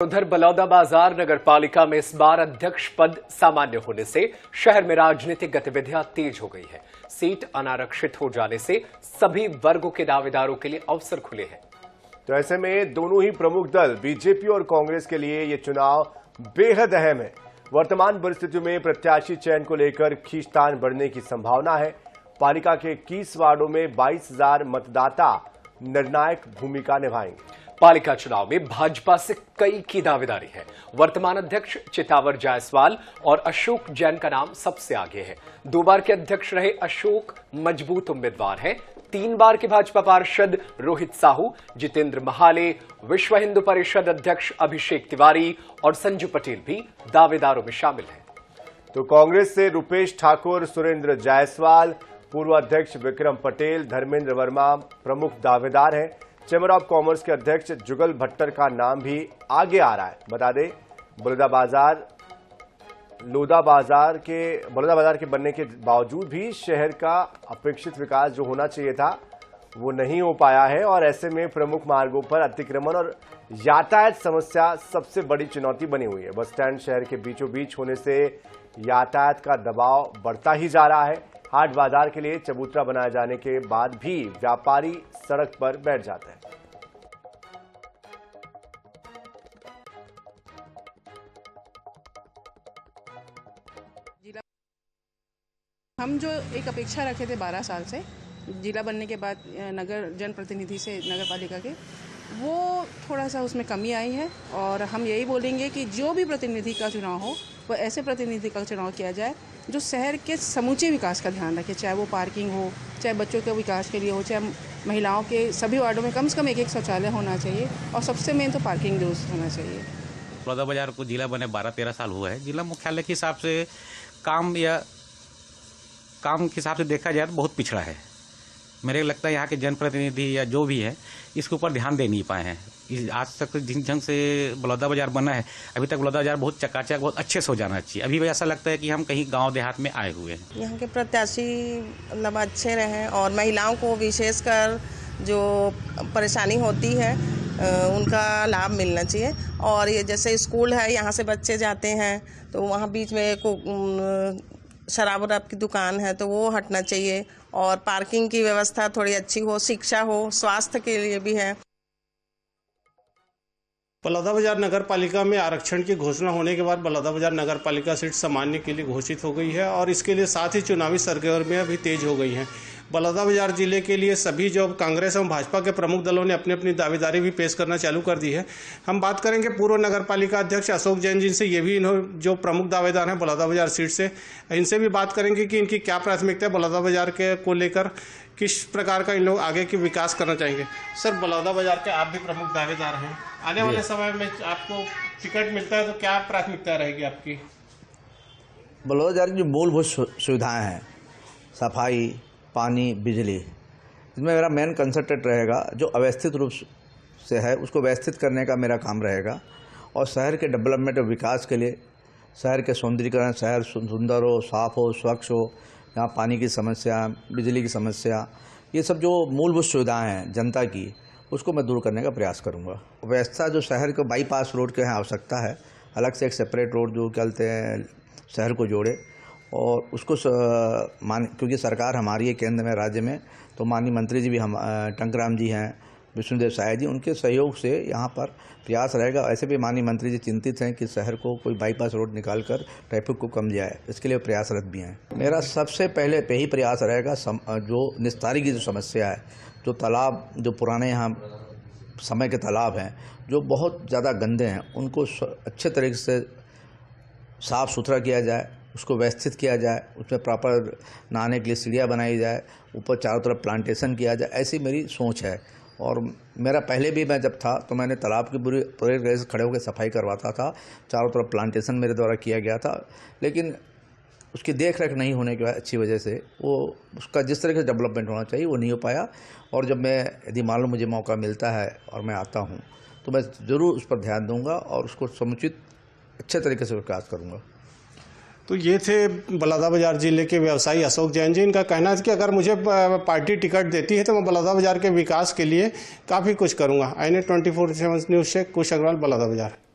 उधर बलौदाबाजार नगर पालिका में इस बार अध्यक्ष पद सामान्य होने से शहर में राजनीतिक गतिविधियां तेज हो गई है। सीट अनारक्षित हो जाने से सभी वर्गों के दावेदारों के लिए अवसर खुले हैं। तो ऐसे में दोनों ही प्रमुख दल बीजेपी और कांग्रेस के लिए ये चुनाव बेहद अहम है। वर्तमान परिस्थितियों में प्रत्याशी चयन को लेकर खींचतान बढ़ने की संभावना है। पालिका के 21 वार्डों में 22,000 मतदाता निर्णायक भूमिका निभाएंगे। पालिका चुनाव में भाजपा से कई की दावेदारी है। वर्तमान अध्यक्ष चितावर जायसवाल और अशोक जैन का नाम सबसे आगे है। 2 बार के अध्यक्ष रहे अशोक मजबूत उम्मीदवार हैं। 3 बार के भाजपा पार्षद रोहित साहू, जितेंद्र महाले, विश्व हिंदू परिषद अध्यक्ष अभिषेक तिवारी और संजू पटेल भी दावेदारों में शामिल हैं। तो कांग्रेस से रुपेश ठाकुर, सुरेंद्र जायसवाल, पूर्व अध्यक्ष विक्रम पटेल, धर्मेंद्र वर्मा प्रमुख दावेदार हैं। चैम्बर ऑफ कॉमर्स के अध्यक्ष जुगल भट्टर का नाम भी आगे आ रहा है। बता दें, बलौदाबाजार के बनने के बावजूद भी शहर का अपेक्षित विकास जो होना चाहिए था वो नहीं हो पाया है और ऐसे में प्रमुख मार्गों पर अतिक्रमण और यातायात समस्या सबसे बड़ी चुनौती बनी हुई है। बस स्टैंड शहर के बीचों बीच होने से यातायात का दबाव बढ़ता ही जा रहा है। हाट बाजार के लिए चबूतरा बनाए जाने के बाद भी व्यापारी सड़क पर बैठ जाते हैं। हम जो एक अपेक्षा रखे थे 12 साल से जिला बनने के बाद नगर जनप्रतिनिधि से नगर पालिका के, वो थोड़ा सा उसमें कमी आई है। और हम यही बोलेंगे कि जो भी प्रतिनिधि का चुनाव हो वो ऐसे प्रतिनिधि का चुनाव किया जाए जो शहर के समूचे विकास का ध्यान रखे, चाहे वो पार्किंग हो, चाहे बच्चों के विकास के लिए हो, चाहे महिलाओं के सभी वार्डों में कम से कम एक शौचालय होना चाहिए और सबसे मेन तो पार्किंग दुरुस्त होना चाहिए। बलौदाबाजार को जिला बने 12-13 साल हुआ है। जिला मुख्यालय के हिसाब से काम के हिसाब से देखा जाए तो बहुत पिछड़ा है। मेरे लगता है यहाँ के जनप्रतिनिधि या जो भी है इसके ऊपर ध्यान दे नहीं पाए हैं। आज तक जिन ढंग से बलौदाबाजार बना है, अभी तक बलौदाबाजार बहुत चकाचक, बहुत अच्छे से हो जाना चाहिए। अभी भी ऐसा लगता है कि हम कहीं गांव देहात में आए हुए हैं। यहाँ के प्रत्याशी मतलब अच्छे रहे और महिलाओं को विशेषकर जो परेशानी होती है उनका लाभ मिलना चाहिए। और ये जैसे स्कूल है, यहाँ से बच्चे जाते हैं तो वहाँ बीच में शराब वराब की दुकान है तो वो हटना चाहिए। और पार्किंग की व्यवस्था थोड़ी अच्छी हो, शिक्षा हो, स्वास्थ्य के लिए भी है। बलौदाबाजार नगर पालिका में आरक्षण की घोषणा होने के बाद बलौदाबाजार नगर पालिका सीट सामान्य के लिए घोषित हो गई है और इसके लिए साथ ही चुनावी सरगर्मियां भी तेज हो गई हैं। बलौदाबाजार जिले के लिए सभी जो कांग्रेस एवं भाजपा के प्रमुख दलों ने अपनी अपनी दावेदारी भी पेश करना चालू कर दी है। हम बात करेंगे पूर्व नगर पालिका अध्यक्ष अशोक जैन जी से, ये भी जो प्रमुख दावेदार हैं बलौदाबाजार सीट से, इनसे भी बात करेंगे कि इनकी क्या प्राथमिकता है, बलौदाबाजार के को लेकर किस प्रकार का इन लोग आगे की विकास करना चाहेंगे। सर, बलौदाबाजार के आप भी प्रमुख दावेदार हैं, आने वाले समय में आपको टिकट मिलता है तो क्या प्राथमिकता रहेगी आपकी? बलौदाबाजार की जो मूलभूत सुविधाएं हैं, सफाई, पानी, बिजली, इसमें मेरा मेन कंसंट्रेट रहेगा। जो अव्यवस्थित रूप से है उसको व्यवस्थित करने का मेरा काम रहेगा और शहर के डेवलपमेंट और विकास के लिए, शहर के सौंदर्यीकरण, शहर सुंदर हो, साफ हो, स्वच्छ हो, यहाँ पानी की समस्या, बिजली की समस्या, ये सब जो मूलभूत सुविधाएं हैं जनता की, उसको मैं दूर करने का प्रयास करूँगा। व्यवस्था जो शहर को बाईपास रोड के यहाँ आवश्यकता है, अलग से एक सेपरेट रोड जो कहते हैं शहर को जोड़े और उसको क्योंकि सरकार हमारी है केंद्र में, राज्य में, तो माननीय मंत्री जी भी हम टंकराम जी हैं, विष्णुदेव साय जी, उनके सहयोग से यहाँ पर प्रयास रहेगा। ऐसे भी माननीय मंत्री जी चिंतित हैं कि शहर को कोई बाईपास रोड निकालकर ट्रैफिक को कम जाए, इसके लिए प्रयासरत भी हैं। मेरा सबसे पहले यही प्रयास रहेगा जो निस्तारी की जो समस्या है, जो तालाब, जो पुराने यहाँ समय के तालाब हैं जो बहुत ज़्यादा गंदे हैं, उनको अच्छे तरीके से साफ़ सुथरा किया जाए, उसको व्यवस्थित किया जाए, उसमें प्रॉपर नहाने के लिए सीढ़ियाँ बनाई जाए, ऊपर चारों तरफ प्लांटेशन किया जाए, ऐसी मेरी सोच है। और मेरा पहले भी मैं जब था तो मैंने तालाब की पूरे तरह से खड़े होकर सफाई करवाता था, चारों तरफ प्लांटेशन मेरे द्वारा किया गया था, लेकिन उसकी देख रेख नहीं होने की अच्छी वजह से वो उसका जिस तरह से डेवलपमेंट होना चाहिए वो नहीं हो पाया। और जब यदि मान लो मुझे मौका मिलता है और मैं आता हूँ तो मैं ज़रूर उस पर ध्यान दूँगा और उसको समुचित अच्छे तरीके से विकास करूँगा। तो ये थे बलौदाबाजार जिले के व्यवसायी अशोक जैन जी। इनका कहना है कि अगर मुझे पार्टी टिकट देती है तो मैं बलौदाबाजार के विकास के लिए काफ़ी कुछ करूँगा। INET 24/7 न्यूज़ से कुश अग्रवाल, बलौदाबाजार।